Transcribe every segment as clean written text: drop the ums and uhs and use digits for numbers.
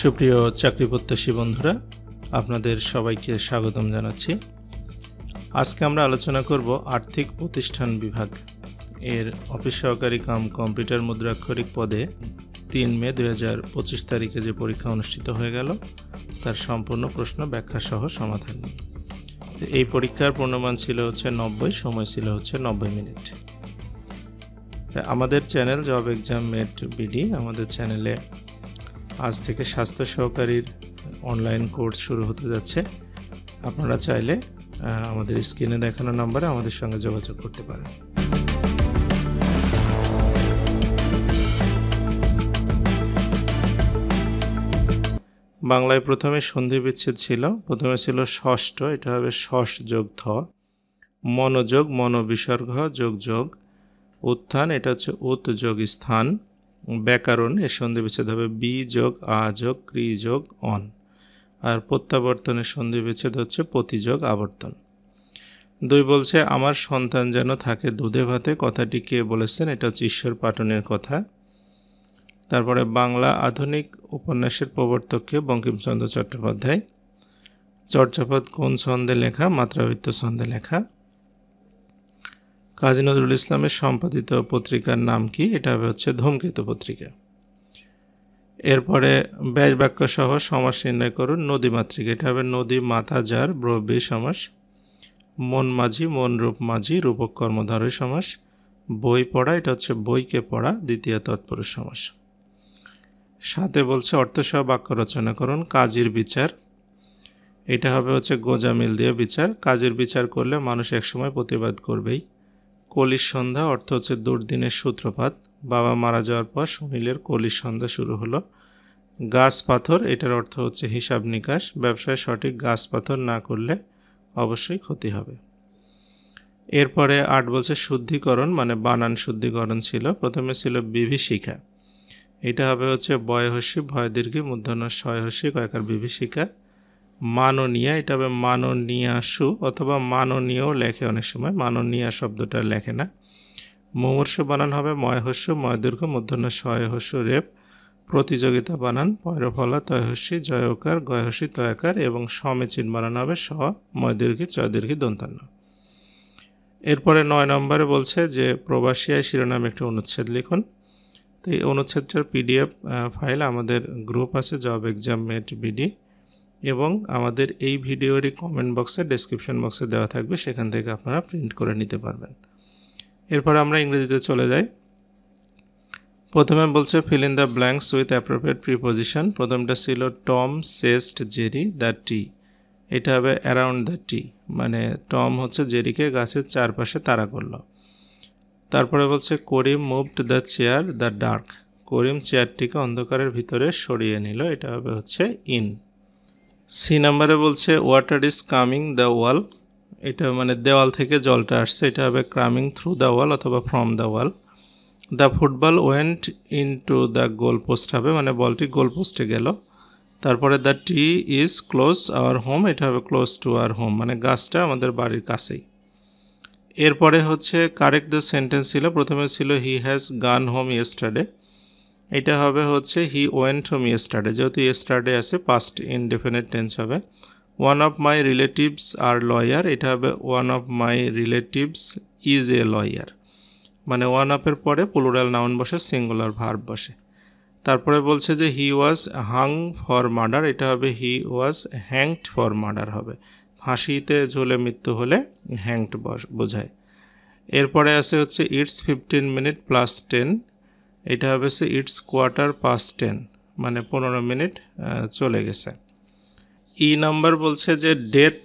সুপ্রিয় চাকরি প্রত্যাশী বন্ধুরা, আপনাদের সবাইকে স্বাগতম জানাচ্ছি। আজকে আমরা আলোচনা করব আর্থিক প্রতিষ্ঠান বিভাগ এর অফিস সহকারী কাম কম্পিউটার মুদ্রাক্ষরিক পদে 3 মে 2025 তারিখে যে পরীক্ষা অনুষ্ঠিত হয়ে গেল তার সম্পূর্ণ প্রশ্ন ব্যাখ্যা সহ সমাধান নিয়ে। এই পরীক্ষার পূর্ণমান ছিল 90, সময় ছিল 90 মিনিট। আমাদের channel job exam mate BD, আমাদের চ্যানেলে আজ থেকে স্বাস্থ্য সহকারীর অনলাইন কোর্স শুরু হতে যাচ্ছে। আপনারা চাইলে আমাদের স্ক্রিনে দেখানো নম্বরে আমাদের সঙ্গে যোগাযোগ করতে পারেন। বাংলায় প্রথমে সন্ধি বিচ্ছেদ ছিল। প্রথমে ছিল ষষ্ঠ, এটা হবে ষষ্ঠ যোগ ধ। মনোযোগ, মনোবিসর্গ যোগ যোগ। উত্থান, এটা হচ্ছে উত যোগ স্থান। ব্যাকরণ, এর সন্ধি বিচ্ছেদ হবে বি যোগ আ যোগ ক্রি যোগ অন। আর প্রত্যাবর্তনের সন্ধি বিচ্ছেদ হচ্ছে পতি যোগ আবর্তন। 2 বলছে আমার সন্তান যেন থাকে দুধে ভাতে, কথাটি কে বলেছেন? এটা হচ্ছে ঈশ্বর পাটনের কথা। তারপরে বাংলা আধুনিক উপন্যাসের প্রবর্তককে বঙ্কিমচন্দ্র চট্টোপাধ্যায়। চর্যাপদ কোন ছন্দে লেখা? মাত্রাবৃত্ত ছন্দে লেখা। কাজী নজরুল ইসলামের সম্পাদিত পত্রিকার নাম কি? এটা হচ্ছে ধূমকেতু পত্রিকা। এরপরে ব্যাস বাক্য সহ সমাস নির্ণয় করুন। নদীমাতৃকা, এটা হবে নদী মাতা যার ব্রহ্মী সমাস। মন মাঝি, মন রূপ মাঝি রূপক কর্মধারয় সমাস। বই পড়া, এটা হচ্ছে বইকে পড়া দ্বিতীয় তৎপুরুষ সমাস। 7 বলছে অর্থসহ বাক্য রচনা করুন। কাজীর বিচার, এটা হবে হচ্ছে গোঁজামিল দিয়ে বিচার। কাজের বিচার করলে মানুষ একসময় প্রতিবাদ করবেই। কলির সন্ধ্যা, অর্থ হচ্ছে দুর্দিনের সূত্রপাত। বাবা মারা যাওয়ার পর সুনীলের কলির সন্ধ্যা শুরু হলো। গাছ পাথর, এটার অর্থ হচ্ছে হিসাব নিকাশ। ব্যবসায় সঠিক গাছ পাথর না করলে অবশ্যই ক্ষতি হবে। এরপরে 8 বলছে শুদ্ধিকরণ, মানে বানান শুদ্ধিকরণ ছিল। প্রথমে ছিল বিভীষিকা, এটা হবে হচ্ছে বয়হস্যি ভয় দীর্ঘি মূর্ধন্য শয়হস্যি কয়কার বিভীষিকা। মাননীয়া, এটা হবে মাননীয়াসু অথবা মাননীয় লেখে অনেক সময়, মাননীয়া শব্দটা লেখে না। মুমূর্ষু বানান হবে ময়হস্য ময়দীর্ঘ মূর্ধন্য শয়হস্য রেপ। প্রতিযোগিতা বানান পয়রফলা তয়হস্যি জয়কার গয়হস্যি তয়াকার এবং সমেচিন বানান হবে স ময়দীর্ঘি চয়দীর্ঘি দন্তান্ন। এরপরে 9 নম্বরে বলছে যে প্রবাসিয়ায় শিরোনামে একটি অনুচ্ছেদ লিখুন। তো এই অনুচ্ছেদটার PDF ফাইল আমাদের গ্রুপ আছে জব এক্সাম মেট বিডি, এবং আমাদের এই ভিডিওরই কমেন্ট বক্সে ডেসক্রিপশন বক্সে দেওয়া থাকবে, সেখান থেকে আপনারা প্রিন্ট করে নিতে পারবেন। এরপর আমরা ইংরেজিতে চলে যাই। প্রথমে বলছে fill in the blanks with appropriate preposition. প্রথমটা ছিল টম সেস্ট জেরি দ্য টি, এটা হবে অ্যারাউন্ড দ্য টি, মানে টম হচ্ছে জেরিকে গাছের চারপাশে তাড়া করলো। তারপরে বলছে Karim moved the chair the dark, Karim চেয়ারটিকে অন্ধকারের ভিতরে সরিয়ে নিল, এটা হবে হচ্ছে ইন। সি নাম্বারে বলছে ওয়াটার ইজ কামিং দ্য ওয়াল, এটা মানে দেওয়াল থেকে জলটা আসছে, এটা হবে কামিং থ্রু দ্য ওয়াল অথবা from the wall. The football went in to the goal post হবে, মানে বলটি গোল পোস্টে গেল। তারপরে the tree is close our home, এটা হবে ক্লোজ টু আওয়ার হোম, মানে গাছটা আমাদের বাড়ির কাছেই। এরপরে হচ্ছে কারেক্ট দ্য সেন্টেন্স ছিল। প্রথমে ছিল he has gone home yesterday, এটা হবে হচ্ছে হি ওয়েন্ট হোম ইয়েস্টারডে, যেহেতু ইয়েস্টারডে আছে পাস্ট ইনডেফিনিট টেন্স হবে। One of my relatives are lawyer, এটা হবে one of my relatives is a lawyer, মানে ওয়ান অফের পরে প্লুরাল নাউন বসে, সিঙ্গুলার ভার্ব বসে। তারপরে বলছে যে হি ওয়াজ হাং ফর মার্ডার, এটা হবে হি ওয়াজ হ্যাংড ফর মার্ডার হবে, ফাঁসিতে ঝুলে মৃত্যু হলে হ্যাংড বোঝায়। এরপরে আছে হচ্ছে ইটস 15 মিনিট প্লাস 10, এটা হবে সে ইটস কোয়ার্টার পাস্ট 10, মানে 15 মিনিট চলে গেছে। ই নাম্বার বলছে যে death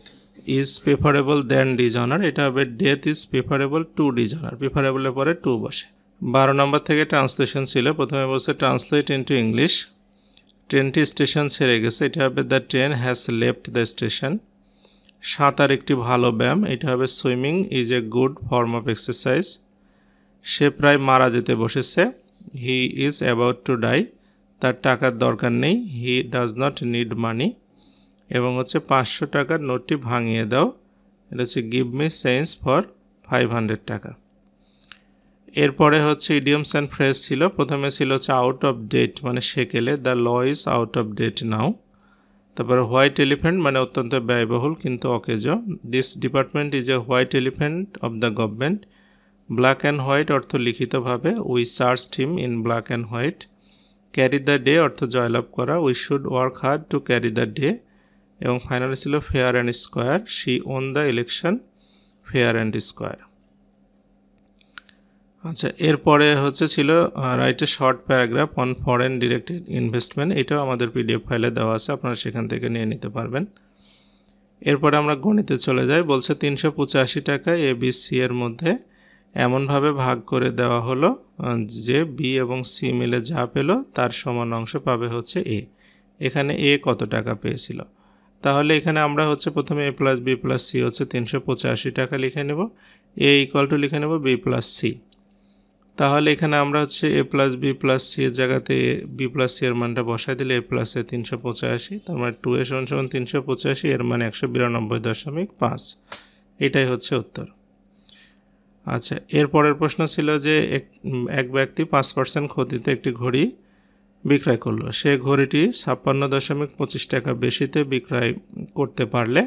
is preferable than dishonour, এটা হবে death is preferable to dishonour, প্রেফারেবলের পরে টু বসে। 12 নম্বর থেকে ট্রান্সলেশন ছিল। প্রথমে বলছে ট্রান্সলেট ইনটু ইংলিশ, ট্রেনটি স্টেশন ছেড়ে গেছে, এটা হবে the train has left the station. সাঁতার একটি ভালো ব্যায়াম, এটা হবে swimming is a good form of exercise. সে প্রায় মারা যেতে বসেছে, he is about to die, তার টাকার দরকার নেই, he does not need money. এবং হচ্ছে 500 টাকার নোটটি ভাঙিয়ে দাও, এটা হচ্ছে গিভ মি চেঞ্জ ফর 500 টাকা। এরপরে হচ্ছে ইডিয়মস অ্যান্ড ফ্রেজ ছিল। প্রথমে ছিল হচ্ছে আউট অফ ডেট মানে সেকেলে, the law is out of date now. তারপরে হোয়াইট এলিফ্যান্ট মানে অত্যন্ত ব্যয়বহুল কিন্তু অকেজ। This department is a white elephant of the government. Black and white অর্থ লিখিতভাবে, we searched him in black and white. Carry the day অর্থ জয়লাভ করা, we should work hard to carry the day. এবং ফাইনালি ছিল fair and square, she won the election fair and square. আচ্ছা, এরপরে হচ্ছে ছিল write a short paragraph on foreign directed investment. এটাও আমাদের পিডিএফ ফাইলে দেওয়া আছে, আপনারা সেখান থেকে নিয়ে নিতে পারবেন। এরপরে আমরা গণিতে চলে যাই। বলছে 385 টাকা এ বি সি এর মধ্যে এমনভাবে ভাগ করে দেওয়া হলো যে বি এবং সি মিলে যা পেল তার সমান অংশ পাবে হচ্ছে এ। এখানে এ কত টাকা পেয়েছিল, তাহলে এখানে আমরা হচ্ছে প্রথমে এ প্লাস বি প্লাস সি হচ্ছে 385 টাকা লিখে নেব, এ ইকুয়াল টু লিখে নেব বি প্লাস সি। তাহলে এখানে আমরা হচ্ছে এ প্লাস বি প্লাস সি এর জায়গাতে বি প্লাস সি এর মানটা বসাই দিলে এ প্লাস এ 385, তার মানে 2a = 385, এর মানে 192.5। এটাই হচ্ছে উত্তর। আচ্ছা, এরপরের প্রশ্ন ছিল যে এক ব্যক্তি 5% ক্ষতিতে একটি ঘড়ি বিক্রয় করলো। সে ঘড়িটি 56.25 টাকা বেশিতে বিক্রয় করতে পারলে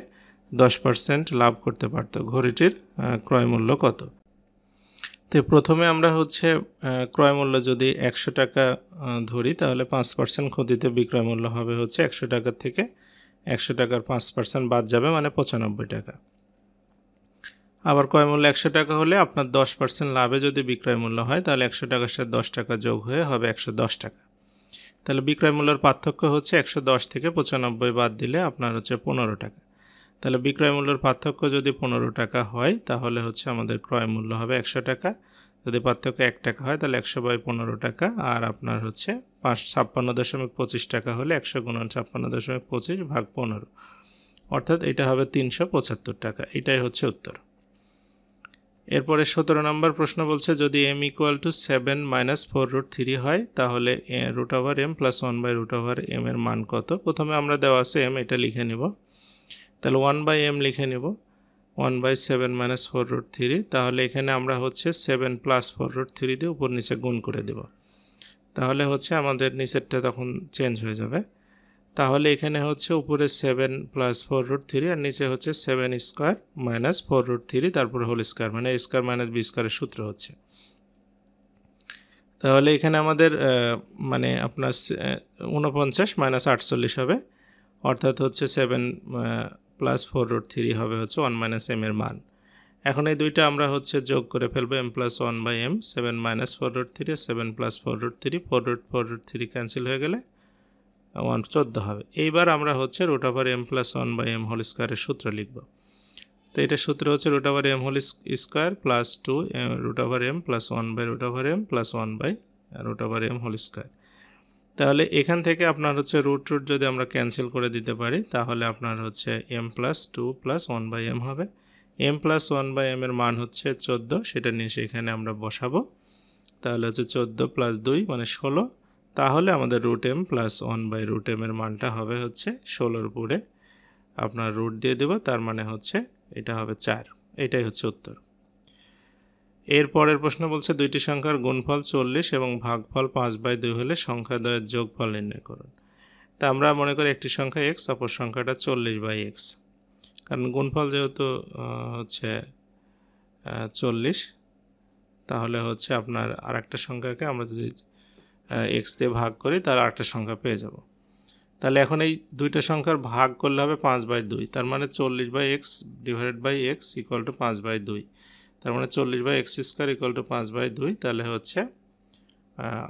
10% লাভ করতে পারত। ঘড়িটির ক্রয় মূল্য কত? তো প্রথমে আমরা হচ্ছে ক্রয় মূল্য যদি 100 টাকা ধরি, তাহলে 5% ক্ষতিতে বিক্রয় মূল্য হবে হচ্ছে 100 টাকা থেকে 100 টাকার 5% বাদ যাবে মানে 95 টাকা। আবার ক্রয় মূল্য 100 টাকা হলে আপনার 10% লাভে যদি বিক্রয় মূল্য হয়, তাহলে 100 টাকার সাথে 10 টাকা যোগ হয়ে হবে 110 টাকা। তাহলে বিক্রয় মূল্যের পার্থক্য হচ্ছে 110 থেকে 95 বাদ দিলে আপনার হচ্ছে 15 টাকা। তাহলে বিক্রয় মূল্যের পার্থক্য যদি 15 টাকা হয়, তাহলে হচ্ছে আমাদের ক্রয় মূল্য হবে 100 টাকা। যদি পার্থক্য 1 টাকা হয়, তাহলে 100/15 টাকা। আর আপনার হচ্ছে 56.25 টাকা হলে 100 × 56.25 ভাগ 15, অর্থাৎ এটা হবে 375 টাকা। এটাই হচ্ছে উত্তর। এরপরে 17 নম্বর প্রশ্ন বলছে যদি m = 7 - 4√3 হয়, তাহলে √m + 1/√m এর মান কত? প্রথমে আমরা দেওয়া আছে m, এটা লিখে নিব। তাহলে 1/m লিখে নিব, 1/7 - 4√3। তাহলে এখানে আমরা হচ্ছে 7 + 4√3 দিয়ে উপর নিচে গুণ করে দেব, তাহলে হচ্ছে আমাদের নিচেরটা তখন চেঞ্জ হয়ে যাবে। তাহলে এখানে হচ্ছে উপরে 7 + 4√3 আর নিচে হচ্ছে 7² - 4√3, তারপরে হোল স্কোয়ার মানে a² - b² এর সূত্র হচ্ছে। তাহলে এখানে আমাদের মানে আপনার 49 - 48 হবে, অর্থাৎ হচ্ছে 7 + 4√3 হবে হচ্ছে 1 - m এর মান। এখন এই দুইটা আমরা হচ্ছে যোগ করে ফেলবো, m + 1/m, 7 - 4√3 আর 7 + 4√3, 4√3 ক্যান্সেল হয়ে গেলে 14 হবে। এইবার আমরা হচ্ছে √m + 1/m হোল স্কোয়ারের সূত্র লিখব। তো এটা সূত্র হচ্ছে √m whole square plus 2 √m + 1/√m + 1/√m whole square. তাহলে এখান থেকে আপনার হচ্ছে রুট যদি আমরা ক্যান্সেল করে দিতে পারি, তাহলে আপনার হচ্ছে m + 2 + 1/m হবে। m + 1/m এর মান হচ্ছে 14, সেটা নিয়ে সেখানে আমরা বসাবো। তাহলে হচ্ছে 14 + 2 মানে 16। তাহলে আমাদের √m + 1/√m এর মানটা হবে হচ্ছে 16-র উপরে আপনার রুট দিয়ে দেব, তার মানে হচ্ছে এটা হবে 4। এটাই হচ্ছে উত্তর। এর পরের প্রশ্ন বলছে দুইটি সংখ্যার গুণফল 40 এবং ভাগফল 5/2 হলে সংখ্যা দ্বয়ের যোগফল নির্ণয় করুন। তা আমরা মনে করি একটি সংখ্যা x, অপর সংখ্যাটা 40/x। কারণ গুণফল যেহেতু হচ্ছে 40, তাহলে হচ্ছে আপনার আরেকটা সংখ্যাকে আমরা যদি x দিয়ে ভাগ করি তাহলে আরেকটা সংখ্যা পেয়ে যাব। তাহলে এখন এই দুইটা সংখ্যার ভাগ করলে হবে 5/2, তার মানে 40/x / x = 5/2, তার মানে 40/x² = 5/2। তাহলে হচ্ছে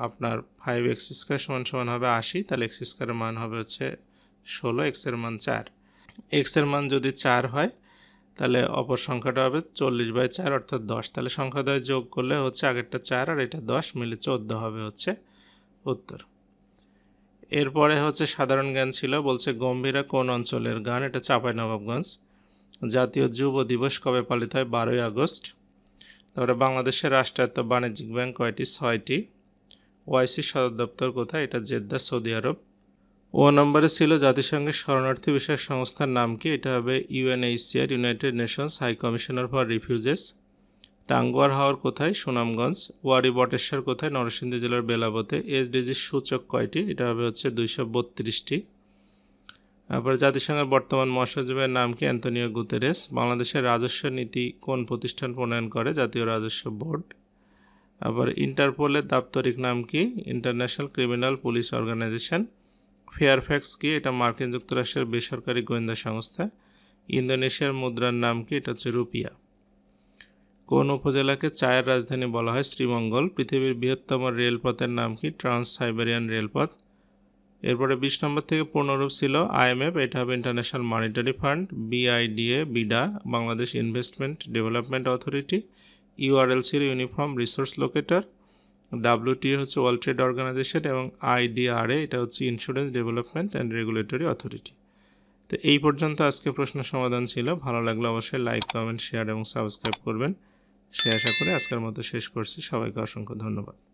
আপনার 5x² = হবে 80, তাহলে x² এর মান হবে হচ্ছে 16, x এর মান 4। x এর মান যদি 4 হয়, তাহলে অপর সংখ্যাটা হবে 40/4 অর্থাৎ 10। তাহলে সংখ্যাদ্বয় যোগ করলে হচ্ছে আগেরটা 4 আর এটা 10 মিলে 14 হবে হচ্ছে উত্তর। এরপরে হচ্ছে সাধারণ জ্ঞান ছিল। বলছে গম্ভীরা কোন অঞ্চলের গান? এটা চাঁপাইনবাবগঞ্জ। জাতীয় যুব দিবস কবে পালিত হয়? 12ই আগস্ট। তারপরে বাংলাদেশের রাষ্ট্রায়ত্ত বাণিজ্যিক ব্যাংক কয়টি? 6টি। ওআইসি সদর দপ্তর কোথায়? এটা জেদ্দা, সৌদি আরব। ও নম্বরে ছিল জাতিসংঘের শরণার্থী বিষয়ক সংস্থার নাম কি? এটা হবে UNHCR, United Nations High Commissioner for Refugees. Tanguar Haor কোথায়? সুনামগঞ্জ। ওয়ারি বটেশ্বর কোথায়? নরসিংদী জেলার বেলাবতে। এসডিজির সূচক কয়টি? এটা হবে হচ্ছে 232টি। তারপরে জাতিসংঘের বর্তমান মহাসচিবের নাম কি? Antonio Guterres. বাংলাদেশের রাজস্ব নীতি কোন প্রতিষ্ঠান প্রণয়ন করে? জাতীয় রাজস্ব বোর্ড। আবার ইন্টারপোলের দাপ্তরিক নাম কি? International Criminal Police Organization. Fairfax কি? এটা মার্কিন যুক্তরাষ্ট্রের বেসরকারি গোয়েন্দা সংস্থা। ইন্দোনেশিয়ার মুদ্রার নাম কি? এটা হচ্ছে রুপিয়া। কোন উপজেলাকে চায়ের রাজধানী বলা হয়? শ্রীমঙ্গল। পৃথিবীর বৃহত্তম রেলপথের নাম কি? ট্রান্স সাইবেরিয়ান রেলপথ। এরপরে 20 নম্বর থেকে পূর্ণরূপ ছিল আইএমএফ, এটা হবে international monetary fund. BIDA BIDA, Bangladesh investment development authority. URL ছিল ইউনিফর্ম রিসোর্স লোকেটর। ডাব্লিউটিও হচ্ছে ওয়ার্ল্ড ট্রেড অর্গানাইজেশন এবং আইডিআরএ এটা হচ্ছে insurance development and regulatory authority. তো এই পর্যন্ত আজকে প্রশ্ন সমাধান ছিল। ভালো লাগলে অবশ্যই লাইক, কমেন্ট, শেয়ার এবং সাবস্ক্রাইব করবেন। সে আশা করে আজকের মতো শেষ করছি। সবাইকে অসংখ্য ধন্যবাদ।